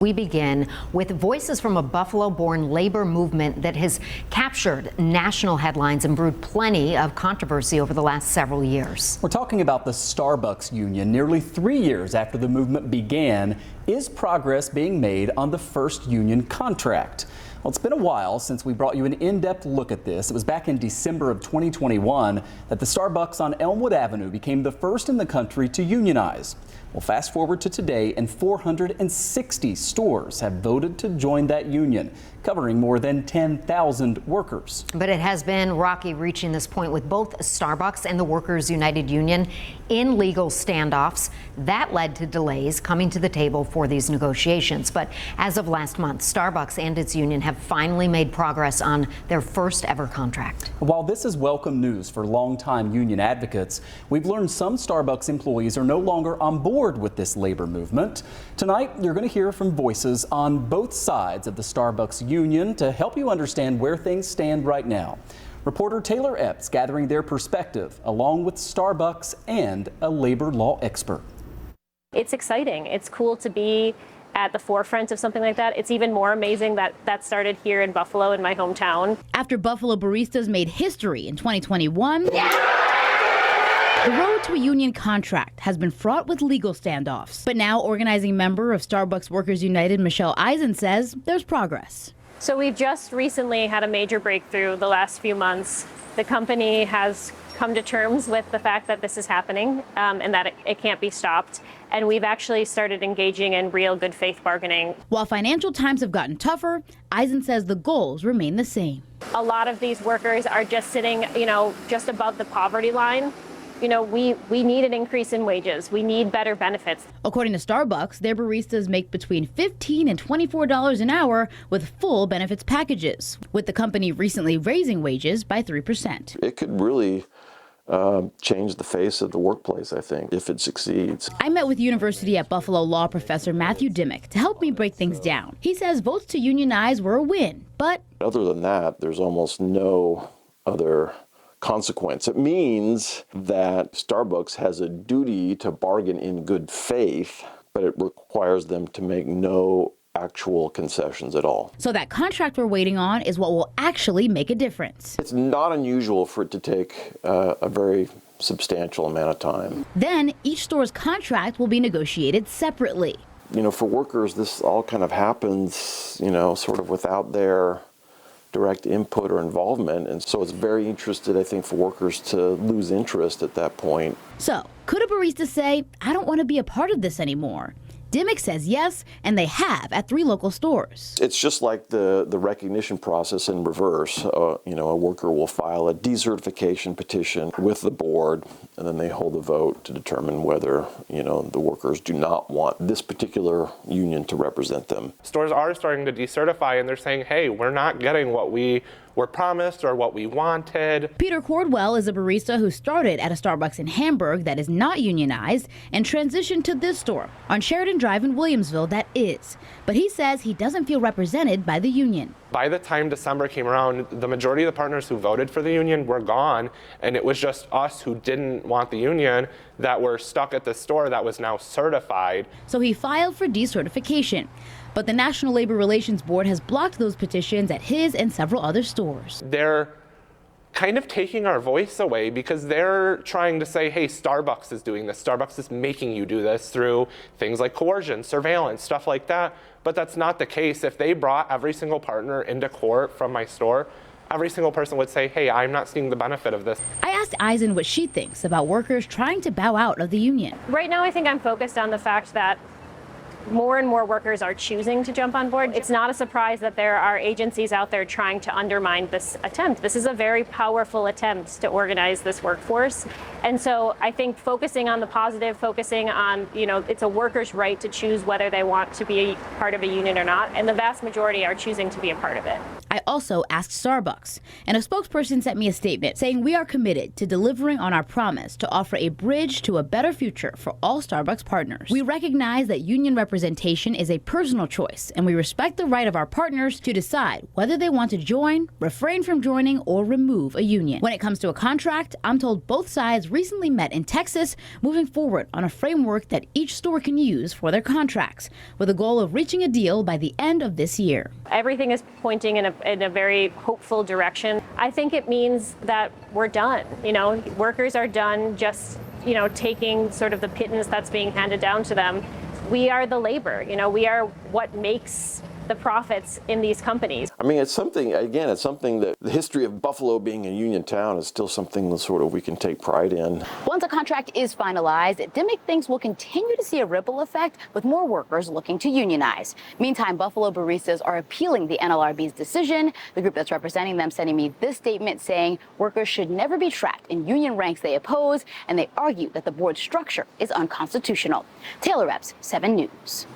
We begin with voices from a Buffalo-born labor movement that has captured national headlines and brewed plenty of controversy over the last several years. We're talking about the Starbucks union. Nearly 3 years after the movement began, is progress being made on the first union contract? Well, it's been a while since we brought you an in-depth look at this. It was back in December of 2021 that the Starbucks on Elmwood Avenue became the first in the country to unionize. Well, fast forward to today, and 460 stores have voted to join that union, covering more than 10,000 workers. But it has been rocky reaching this point, with both Starbucks and the Workers United Union in legal standoffs. That led to delays coming to the table for these negotiations. But as of last month, Starbucks and its union have finally made progress on their first ever contract. While this is welcome news for longtime union advocates, we've learned some Starbucks employees are no longer on board with this labor movement. Tonight, you're going to hear from voices on both sides of the Starbucks union to help you understand where things stand right now. Reporter Taylor Epps gathering their perspective along with Starbucks and a labor law expert. It's exciting. It's cool to be at the forefront of something like that. It's even more amazing that that started here in Buffalo, in my hometown. After Buffalo baristas made history in 2021, the road to a union contract has been fraught with legal standoffs. But now organizing member of Starbucks Workers United, Michelle Eisen, says there's progress. So we've just recently had a major breakthrough the last few months. The company has come to terms with the fact that this is happening and that it can't be stopped. And we've actually started engaging in real good faith bargaining. While financial times have gotten tougher, Eisen says the goals remain the same. A lot of these workers are just sitting, just above the poverty line. We need an increase in wages. We need better benefits. According to Starbucks, their baristas make between $15 and $24 an hour with full benefits packages, with the company recently raising wages by 3%. It could really change the face of the workplace, I think, if it succeeds. I met with University at Buffalo law professor Matthew Dimmick to help me break things down. He says votes to unionize were a win, but other than that, there's almost no other consequence. It means that Starbucks has a duty to bargain in good faith, but it requires them to make no actual concessions at all. So that contract we're waiting on is what will actually make a difference. It's not unusual for it to take a very substantial amount of time. Then each store's contract will be negotiated separately. For workers, this all kind of happens, sort of without their direct input or involvement, and so it's very interested, I think, for workers to lose interest at that point. So, could a barista say, I don't want to be a part of this anymore? Dimmick says yes, and they have at 3 local stores. It's just like the recognition process in reverse. A worker will file a decertification petition with the board, and then they hold a vote to determine whether, the workers do not want this particular union to represent them. Stores are starting to decertify, and they're saying, hey, we're not getting what we were promised or what we wanted. Peter Cordwell is a barista who started at a Starbucks in Hamburg that is not unionized and transitioned to this store on Sheridan Drive in Williamsville that is. But he says he doesn't feel represented by the union. By the time December came around, the majority of the partners who voted for the union were gone, and it was just us who didn't want the union that were stuck at the store that was now certified. So he filed for decertification. But the National Labor Relations Board has blocked those petitions at his and several other stores. They're kind of taking our voice away because they're trying to say, hey, Starbucks is doing this. Starbucks is making you do this through things like coercion, surveillance, stuff like that. But that's not the case. If they brought every single partner into court from my store, every single person would say, hey, I'm not seeing the benefit of this. I asked Eisen what she thinks about workers trying to bow out of the union. Right now, I think I'm focused on the fact that more and more workers are choosing to jump on board. It's not a surprise that there are agencies out there trying to undermine this attempt. This is a very powerful attempt to organize this workforce. And so I think focusing on the positive, focusing on, it's a worker's right to choose whether they want to be a part of a union or not. And the vast majority are choosing to be a part of it. I also asked Starbucks, and a spokesperson sent me a statement saying we are committed to delivering on our promise to offer a bridge to a better future for all Starbucks partners. We recognize that union representatives representation is a personal choice, and we respect the right of our partners to decide whether they want to join, refrain from joining, or remove a union. When it comes to a contract, I'm told both sides recently met in Texas, moving forward on a framework that each store can use for their contracts, with a goal of reaching a deal by the end of this year. Everything is pointing in a very hopeful direction. I think it means that we're done. Workers are done just taking sort of the pittance that's being handed down to them. We are the labor, we are what makes the profits in these companies. I mean, it's something that the history of Buffalo being a union town is still something that sort of we can take pride in. Once a contract is finalized, Dimick thinks we'll continue to see a ripple effect with more workers looking to unionize. Meantime, Buffalo baristas are appealing the NLRB's decision. The group that's representing them sending me this statement saying workers should never be trapped in union ranks they oppose, and they argue that the board structure is unconstitutional. Taylor Epps, 7 News.